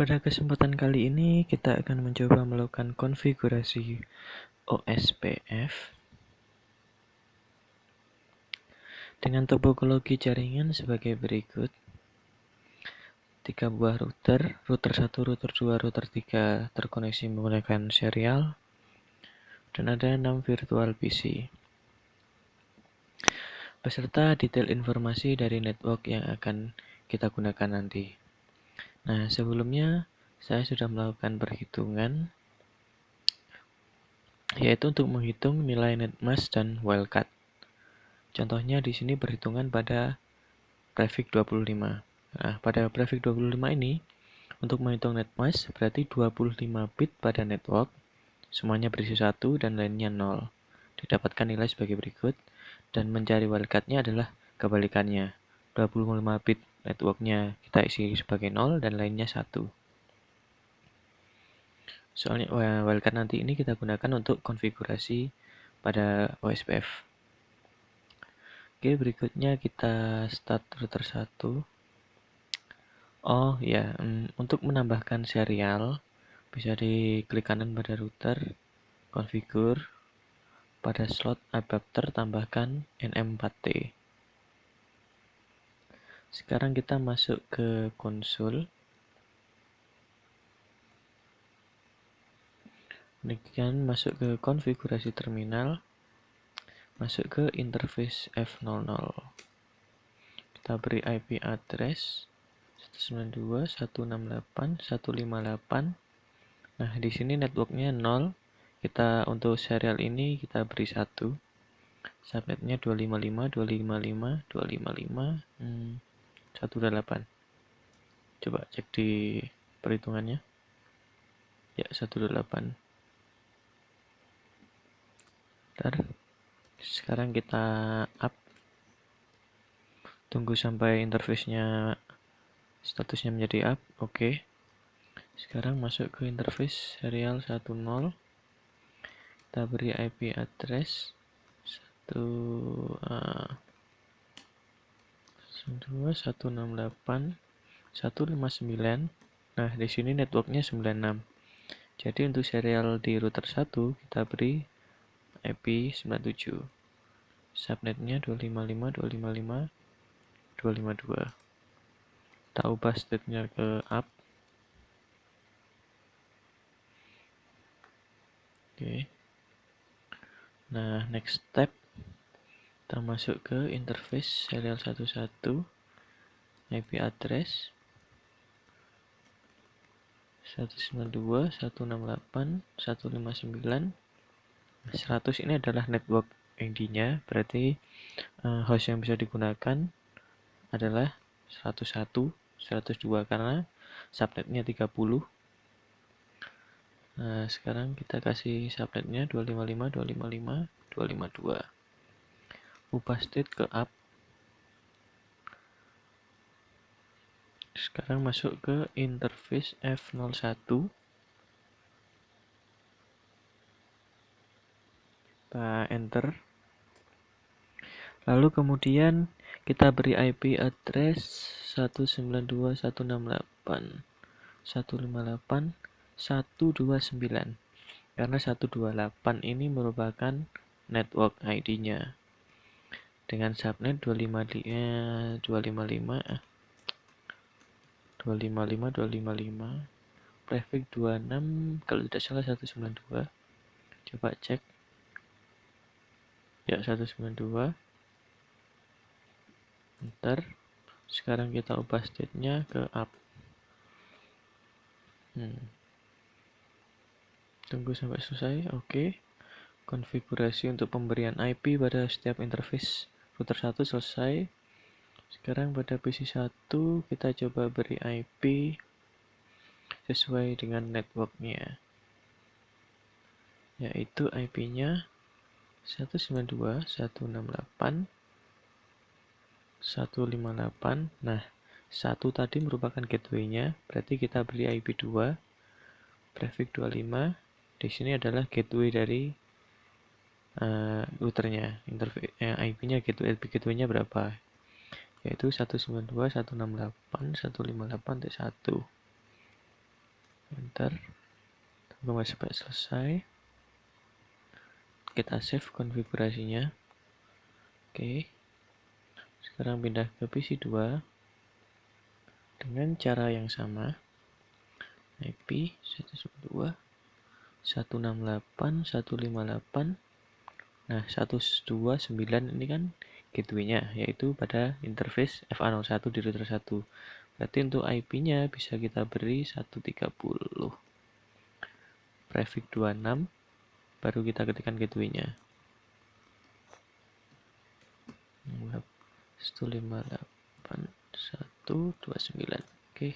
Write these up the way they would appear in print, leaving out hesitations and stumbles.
Pada kesempatan kali ini kita akan mencoba melakukan konfigurasi OSPF dengan topologi jaringan sebagai berikut. 3 buah router 1, router 2, router 3 terkoneksi menggunakan serial, dan ada 6 virtual PC. Beserta detail informasi dari network yang akan kita gunakan nanti. Nah, sebelumnya saya sudah melakukan perhitungan, yaitu untuk menghitung nilai netmask dan wildcard. Contohnya di sini perhitungan pada prefix 25. Nah, pada prefix 25 ini untuk menghitung netmask berarti 25 bit pada network, semuanya berisi 1 dan lainnya 0. Didapatkan nilai sebagai berikut, dan mencari wildcard-nya adalah kebalikannya. 25 bit networknya kita isi sebagai 0 dan lainnya 1. Soalnya wildcard nanti ini kita gunakan untuk konfigurasi pada OSPF. Oke, berikutnya kita start router 1. Oh ya, untuk menambahkan serial bisa diklik kanan pada router, konfigur, pada slot adapter tambahkan NM4T. Sekarang kita masuk ke konsol. Kemudian masuk ke konfigurasi terminal, masuk ke interface F00. Kita beri IP address 192.168.158. Nah, di sini networknya 0. Kita untuk serial ini kita beri 1. Subnetnya 255.255.255.128. Coba cek di perhitungannya. Ya, 128. Bentar. Sekarang kita up. Tunggu sampai interface-nya statusnya menjadi up. Oke. Sekarang masuk ke interface serial 10. Kita beri IP address 192.168.159. Nah, di sini networknya 96. Jadi untuk serial di router 1 kita beri IP 97. Subnetnya 255.255.252. Kita ubah state-nya ke up. Oke. Nah, next step kita masuk ke interface serial 11, IP address 192.168.159. 100 ini adalah network ID-nya, berarti host yang bisa digunakan adalah 101, 102 karena subnetnya 30. Nah, sekarang kita kasih subnetnya 255.255.252. Ubah state ke up. Sekarang masuk ke interface F01. Kita enter. Lalu kemudian kita beri IP address 192.168.158.129 karena 128 ini merupakan network ID-nya dengan subnet 255.255 prefix 26 kalau tidak salah 192. Coba cek. Ya, 192. Ntar sekarang kita ubah state-nya ke up. Tunggu sampai selesai. Oke. Konfigurasi untuk pemberian IP pada setiap interface router 1 selesai. Sekarang pada PC 1 kita coba beri IP sesuai dengan networknya, yaitu IP-nya 192.168.158. Nah, 1 tadi merupakan gateway-nya, berarti kita beri IP 2 prefix 25. Di sini adalah gateway dari routernya. IP-nya gateway-nya berapa? Yaitu 192.168.158.1. enter, tunggu sampai selesai, kita save konfigurasinya. Oke, sekarang pindah ke PC 2 dengan cara yang sama, IP 192.168.158. Nah, 129 ini kan gateway-nya, yaitu pada interface FA01 di router 1. Berarti untuk IP-nya bisa kita beri 130. Prefix 26, baru kita ketikkan gateway-nya. 158.129. Oke.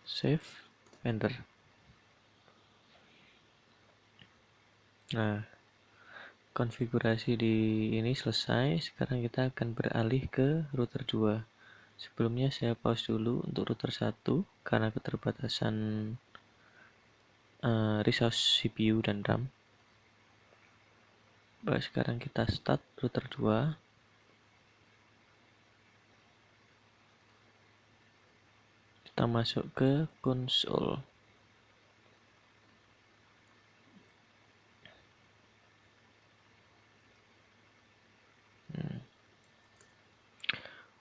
Save, enter. Nah, konfigurasi di ini selesai. Sekarang kita akan beralih ke router 2. Sebelumnya saya pause dulu untuk router 1 karena keterbatasan resource CPU dan RAM. Baik, sekarang kita start router 2. Kita masuk ke konsol.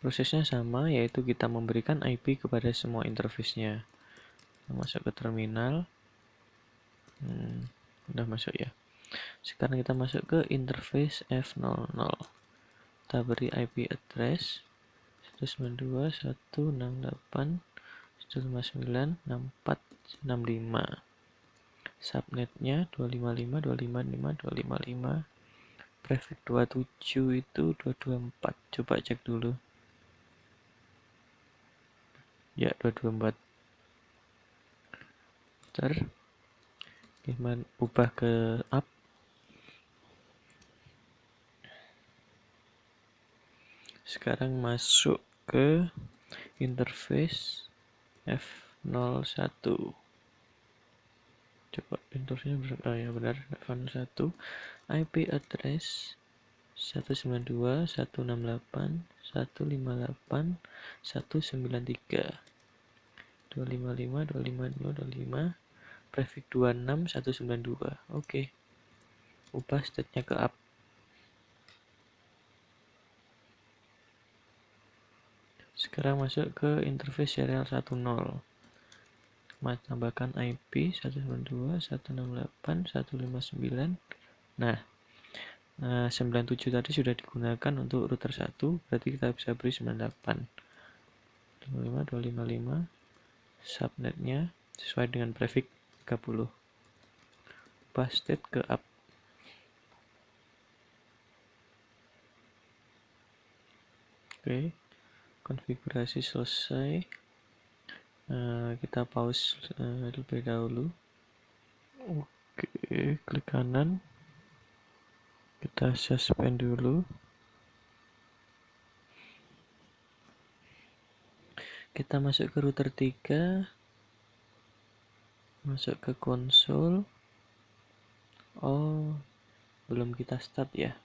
Prosesnya sama, yaitu kita memberikan IP kepada semua interface-nya. Kita masuk ke terminal. Udah masuk ya. Sekarang kita masuk ke interface F00. Kita beri IP address 192.168.159.6465. Subnetnya 255.255.255. Prefix 27 itu 224. Coba cek dulu. Ya, 224. Gimana ubah ke up. Sekarang masuk ke interface F01. Coba interface-nya ya benar, F01. IP address 192.168.158.193. 255.255.255. Prefix 26.192. Oke. Ubah state-nya ke up. Sekarang masuk ke interface serial 10. Tambahkan IP 192.168.159. Nah, 97 tadi sudah digunakan untuk router 1, berarti kita bisa beri 98. 255. Subnetnya sesuai dengan prefix 30. Ubah state ke up. Oke, konfigurasi selesai. Kita pause lebih dahulu. Oke, klik kanan. Kita suspend dulu. Kita masuk ke router 3. Masuk ke konsol. Oh, belum kita start ya.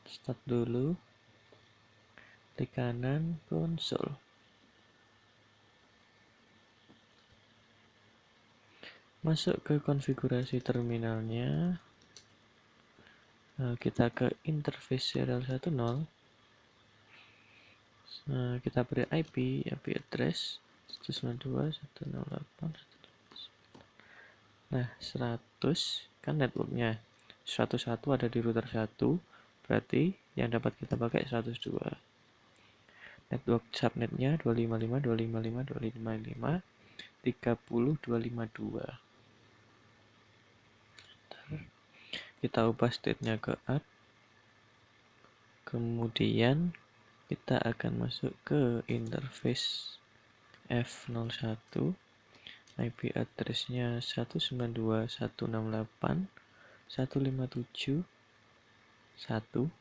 Start dulu. Klik kanan, konsol. Masuk ke konfigurasi terminalnya. Kita ke interface serial 10. Kita beri IP address 192.168. Nah, 100 kan networknya. 101 ada di router 1, berarti yang dapat kita pakai 102. Network subnetnya 255.255.255.30.252. Kita ubah state-nya ke up. Kemudian kita akan masuk ke interface F01. IP address-nya 192.168.157.1.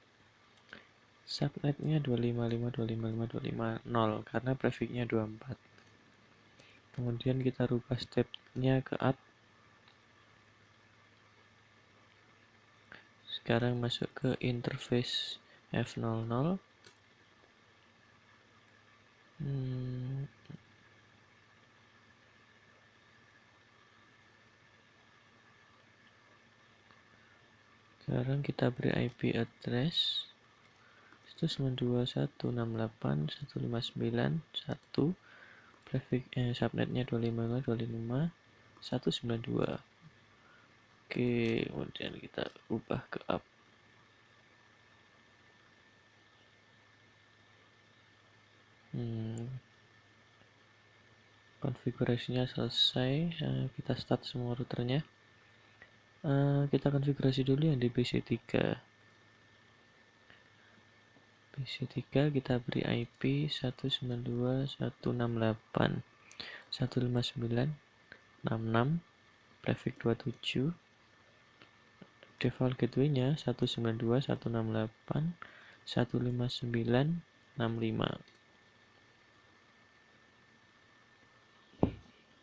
Subnetnya 255.255.250 karena prefixnya 24. Kemudian kita rubah step-nya ke up. Sekarang masuk ke interface F00. Sekarang kita beri IP address 192.168.159.1, subnetnya 255.255.192. Oke, kemudian kita ubah ke up. Konfigurasinya selesai. Kita start semua routernya. Kita konfigurasi dulu yang di PC3. PC3 kita beri IP 192.168.159.66, prefix 27. Default gateway-nya 192.168.159.65.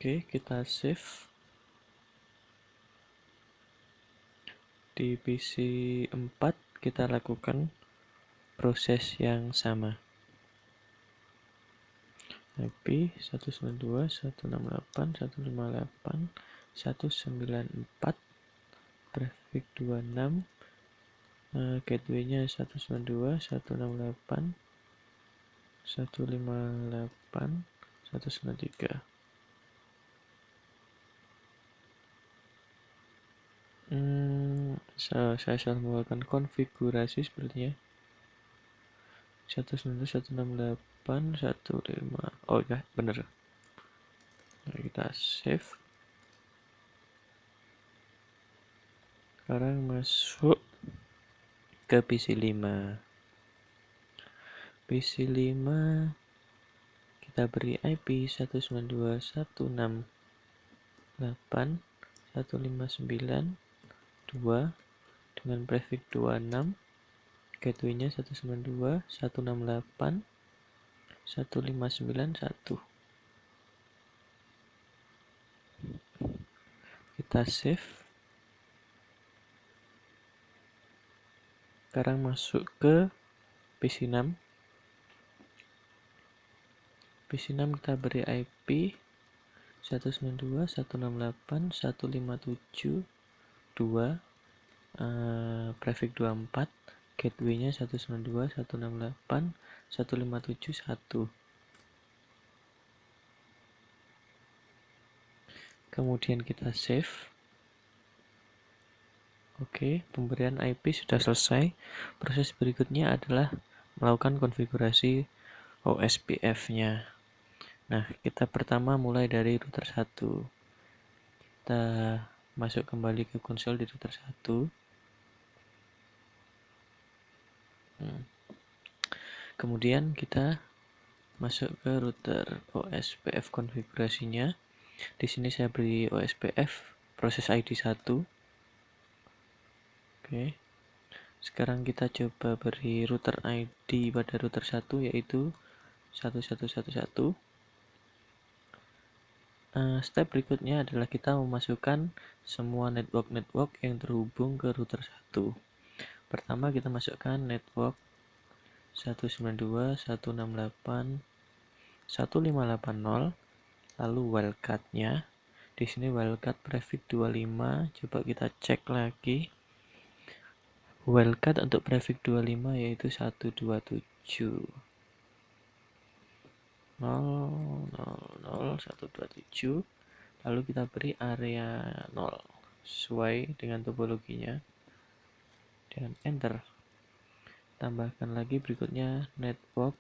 Oke, kita save. Di PC4 kita lakukan proses yang sama. IP 192.168.158.194, prefix 26, gateway-nya 192.168.158.193. Saya salah melakukan konfigurasi sepertinya. 192.168.1.5. Oh ya, bener. Nah, kita save. Sekarang masuk ke PC5. PC5 kita beri IP 192.168.159.2 dengan prefix 26, gateway-nya 192.168.159.1. Kita save. Sekarang masuk ke PC6. PC6 kita beri IP 192.168.157.2, prefix 24, gateway-nya 192.168.157.1. Kemudian kita save. Oke, pemberian IP sudah selesai. Proses berikutnya adalah melakukan konfigurasi OSPF-nya. Nah, kita pertama mulai dari router 1. Kita masuk kembali ke konsol di router 1. Kemudian kita masuk ke router OSPF konfigurasinya. Di sini saya beri OSPF proses ID 1. Oke. Sekarang kita coba beri router ID pada router 1 yaitu 1111. Step berikutnya adalah kita memasukkan semua network yang terhubung ke router 1. Pertama kita masukkan network 192.168.1580, lalu wildcard-nya. Di sini wildcard prefix 25. Coba kita cek lagi. Wildcard untuk prefix 25 yaitu 127. 0000127. Lalu kita beri area 0 sesuai dengan topologinya dan enter. Tambahkan lagi berikutnya network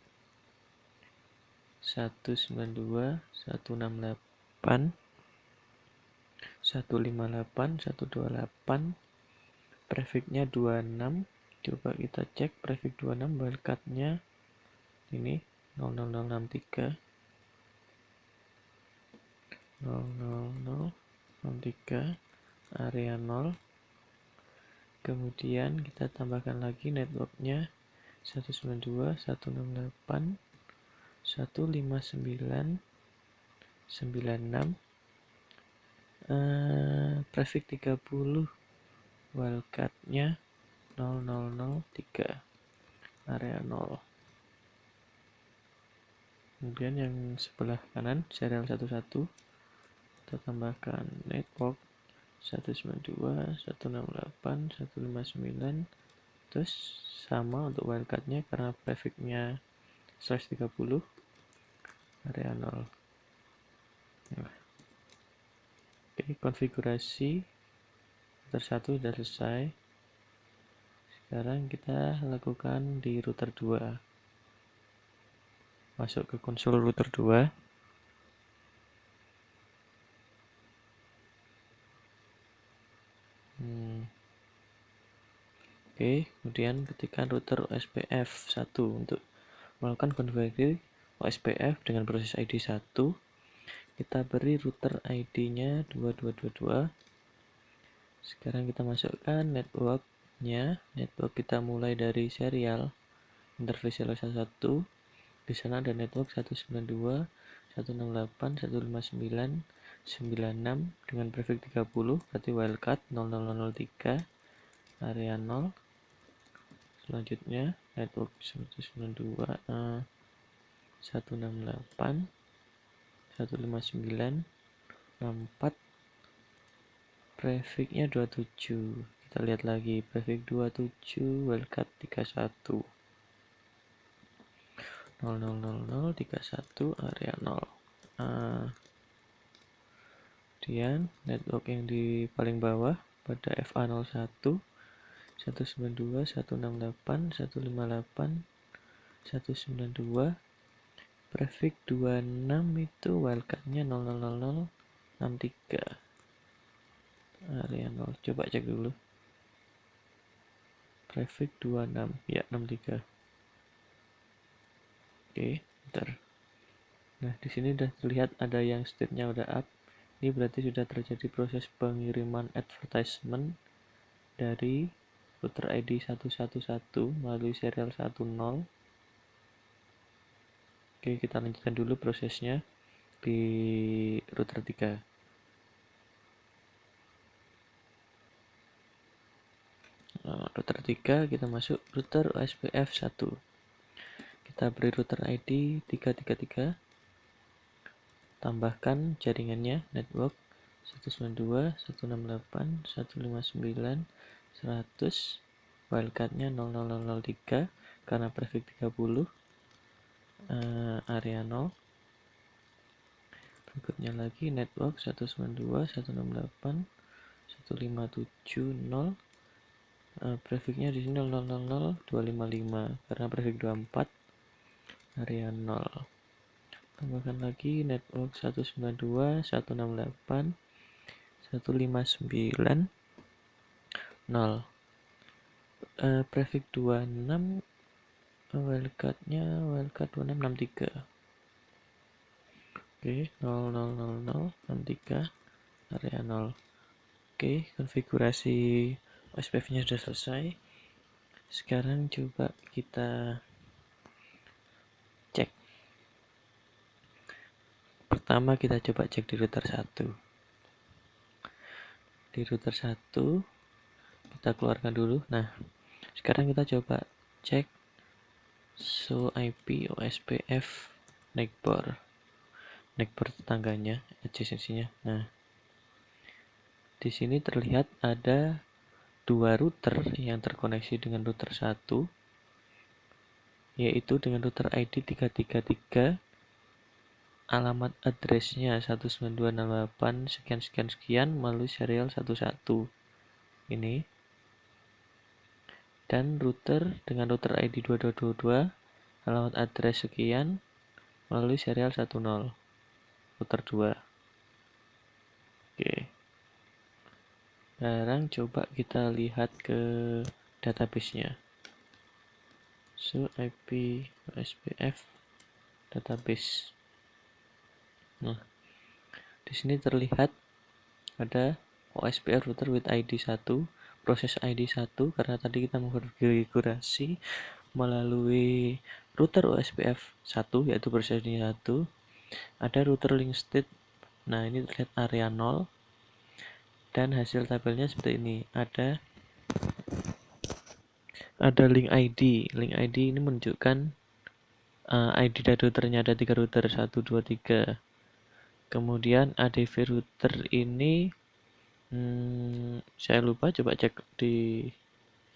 192.168.158.128, prefixnya 26. Coba kita cek prefix 26 wildcard-nya ini 00063 00063 area 0. Kemudian kita tambahkan lagi networknya 192.168.159.96, prefix 30, wildcard-nya 0003 area 0. Kemudian yang sebelah kanan serial 11 kita tambahkan network 192, 168, 159. Terus sama untuk wildcardnya karena prefixnya /30 area 0. Nah, oke, konfigurasi router 1 sudah selesai. Sekarang kita lakukan di router 2. Masuk ke konsol router 2. Oke, kemudian ketikkan router OSPF 1 untuk melakukan konfigurasi OSPF dengan proses ID 1. Kita beri router ID-nya 2222. Sekarang kita masukkan network-nya. Network kita mulai dari serial interface serial 1. Di sana ada network 192, 168, 159, 96 dengan prefix 30, berarti wildcard 00003 area 0. Selanjutnya network 192, 168, 159, 64, prefixnya 27. Kita lihat lagi prefix 27, wildcard 31, 00031 area 0. Kemudian network yang di paling bawah pada FA01, 192, 168, 158, 192, prefix 26 itu wildcardnya 00063 area 0. Coba cek dulu. Prefix 26 ya 63. Oke, bentar. Nah, di sini udah terlihat ada yang state-nya udah up. Ini berarti sudah terjadi proses pengiriman advertisement dari router ID 111 melalui serial 10. Oke, kita lanjutkan dulu prosesnya di router 3. Router 3 kita masuk router OSPF 1. Kita beri router ID 333. Tambahkan jaringannya network 192, 168, 159, 100, wildcardnya 00003 karena prefix 30, area 0. Berikutnya lagi network 192, 168, 157, 0, prefixnya di sini 000255 karena prefix 24 area 0. Tambahkan lagi network 192, 168, 159, 0, prefix 26, wildcardnya wildcard 2663. Oke, 00063 area 0. Oke, konfigurasi OSPF-nya sudah selesai. Sekarang coba kita cek. Pertama kita coba cek di router 1. Di router 1 kita keluarkan dulu. Nah, sekarang kita coba cek show IP OSPF neighbor tetangganya, adjacency-nya. Nah, di sini terlihat ada dua router yang terkoneksi dengan router 1, yaitu dengan router ID 333, alamat address-nya 192.68 sekian melalui serial 11 ini, dan router dengan router ID 2222 alamat address sekian melalui serial 10 router 2. Oke, sekarang coba kita lihat ke database-nya. So IP OSPF database. Nah, di sini terlihat ada OSPF router with ID 1, proses ID 1 karena tadi kita mengkonfigurasi melalui router OSPF 1 yaitu proses ID 1. Ada router link state. Nah, ini terlihat area 0 dan hasil tabelnya seperti ini. Ada link ID. Link ID ini menunjukkan ID dari routernya, ada 3 router 1 2 3. Kemudian ADV router ini Saya lupa, coba cek di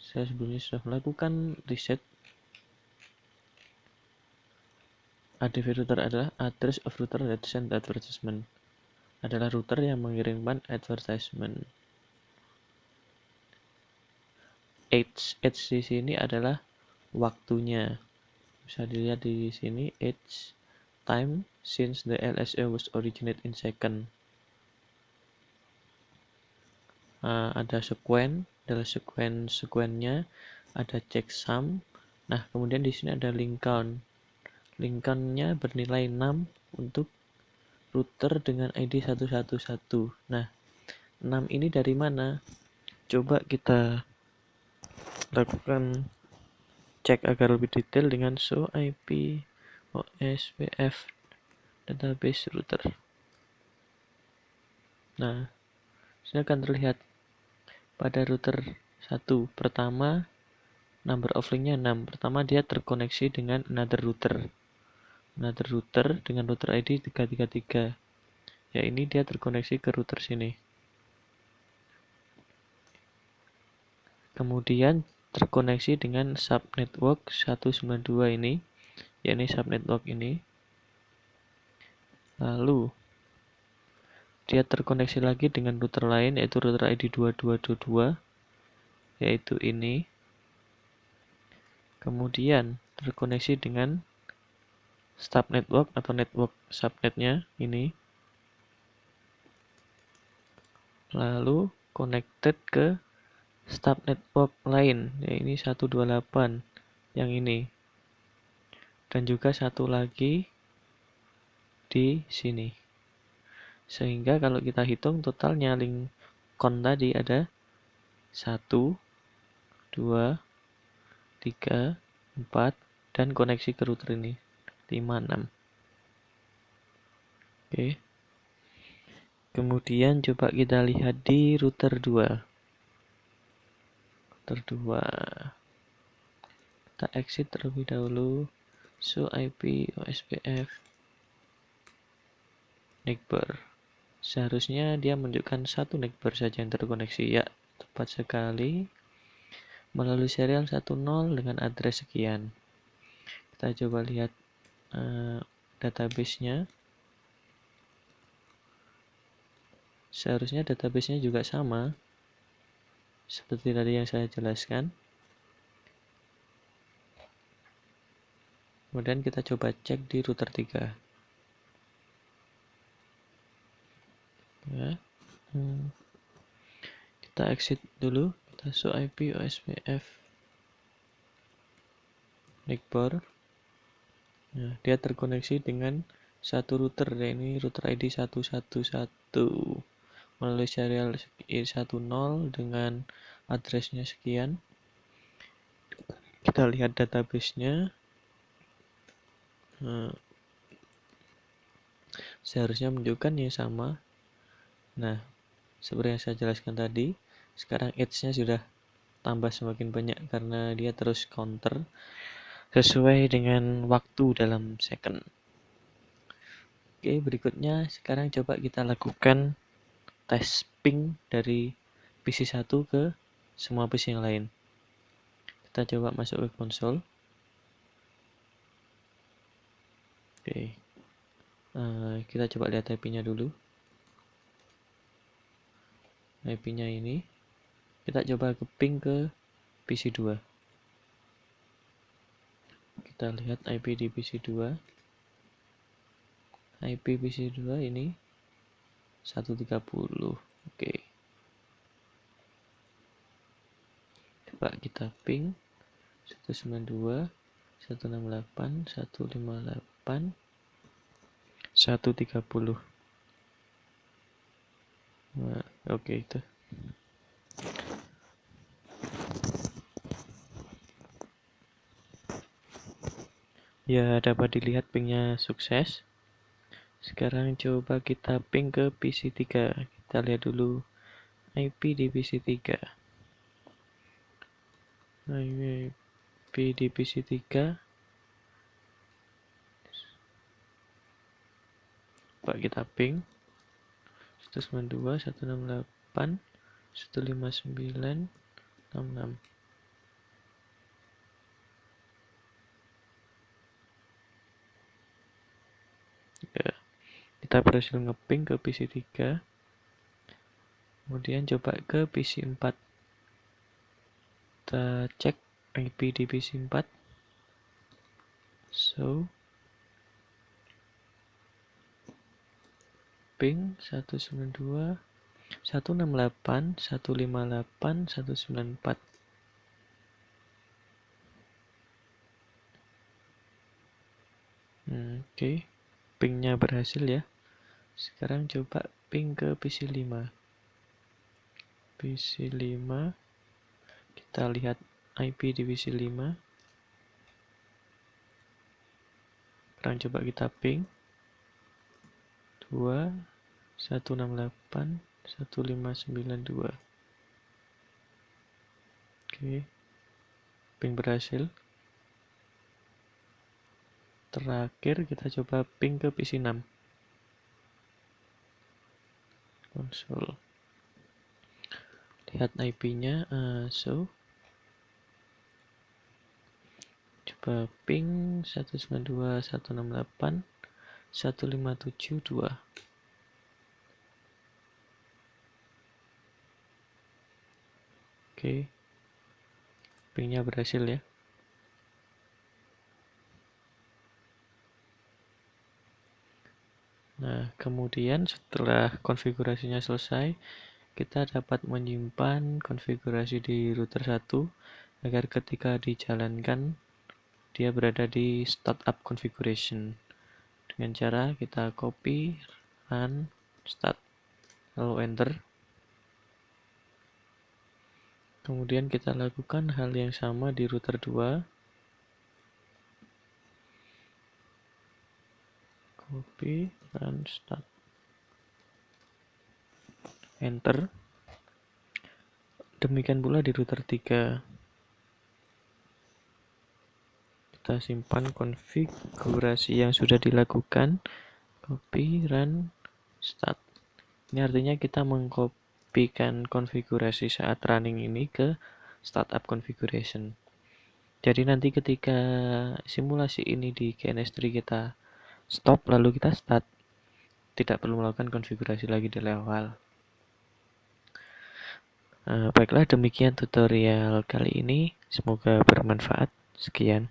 saya sebelumnya sudah melakukan reset. ADV router adalah address of router that send advertisement. Adalah router yang mengirimkan advertisement. H di sini adalah waktunya. Bisa dilihat di sini H time since the LSA was originated in second. Ada sequen, adalah sekuennya, ada checksum. Nah, kemudian di sini ada link count. Link count-nya bernilai 6 untuk router dengan ID 111. Nah, 6 ini dari mana? Coba kita lakukan cek agar lebih detail dengan show IP OSPF database router. Nah, sini akan terlihat pada router 1 pertama number of link-nya 6. Pertama dia terkoneksi dengan another router dengan router ID 333. Ya, ini dia terkoneksi ke router sini. Kemudian terkoneksi dengan subnetwork 192 ini, yakni subnetwork ini. Lalu dia terkoneksi lagi dengan router lain, yaitu router ID 2222, yaitu ini. Kemudian terkoneksi dengan subnetwork atau network subnetnya ini. Lalu connected ke subnetwork lain, ya ini 128 yang ini. Dan juga satu lagi di sini. Sehingga kalau kita hitung totalnya link count tadi ada 1, 2, 3, 4, dan koneksi ke router ini 5, 6. Oke. Kemudian coba kita lihat di router 2. Router 2. Kita exit terlebih dahulu. Show IP OSPF neckbar. Seharusnya dia menunjukkan satu neckbar saja yang terkoneksi. Ya, tepat sekali. Melalui serial 10 dengan address sekian. Kita coba lihat database-nya. Seharusnya database-nya juga sama seperti tadi yang saya jelaskan. Kemudian kita coba cek di router 3. Ya. Kita exit dulu, kita show IP OSPF neckbar. Nah, dia terkoneksi dengan satu router, yaitu router ID 111 melalui serial 10 dengan addressnya sekian. Kita lihat database-nya. Seharusnya menunjukkan yang sama. Nah, seperti yang saya jelaskan tadi, sekarang edge-nya sudah tambah semakin banyak karena dia terus counter sesuai dengan waktu dalam second. Oke, berikutnya sekarang coba kita lakukan tes ping dari PC 1 ke semua PC yang lain. Kita coba masuk ke konsol. Oke. Kita coba lihat IP-nya dulu. IP-nya ini. Kita coba ke ping ke PC 2. Kita lihat IP di PC 2. IP PC 2 ini 130. Oke. Coba kita ping 192, 168, 158, 130. Nah, oke itu. Ya, dapat dilihat pingnya sukses. Sekarang coba kita ping ke PC 3. Kita lihat dulu IP di PC 3. IP di PC 3. Coba kita ping 192, 168, 15966. Ya, kita berhasil ngeping ke PC 3. Kemudian coba ke PC 4. Kita cek IP di PC 4. So, ping 192 168 158 194. Oke. Pingnya berhasil ya. Sekarang coba ping ke PC 5. PC 5. Kita lihat IP di PC 5. Sekarang coba kita ping 2 168 1592. Oke. Ping berhasil. Terakhir kita coba ping ke PC 6. Konsol. Lihat IP-nya. So, coba ping 192 168 1572. Oke. Pingnya berhasil ya. Nah, kemudian setelah konfigurasinya selesai, kita dapat menyimpan konfigurasi di router 1 agar ketika dijalankan dia berada di startup configuration. Dengan cara kita copy, run, start, lalu enter. Kemudian kita lakukan hal yang sama di router 2. Copy, run, start, enter. Demikian pula di router 3. Kita simpan konfigurasi yang sudah dilakukan. Copy, run, start. Ini artinya kita mengkopikan konfigurasi saat running ini ke startup configuration. Jadi nanti ketika simulasi ini di KNS3 kita stop lalu kita start, tidak perlu melakukan konfigurasi lagi dari awal. Baiklah, demikian tutorial kali ini. Semoga bermanfaat. Sekian.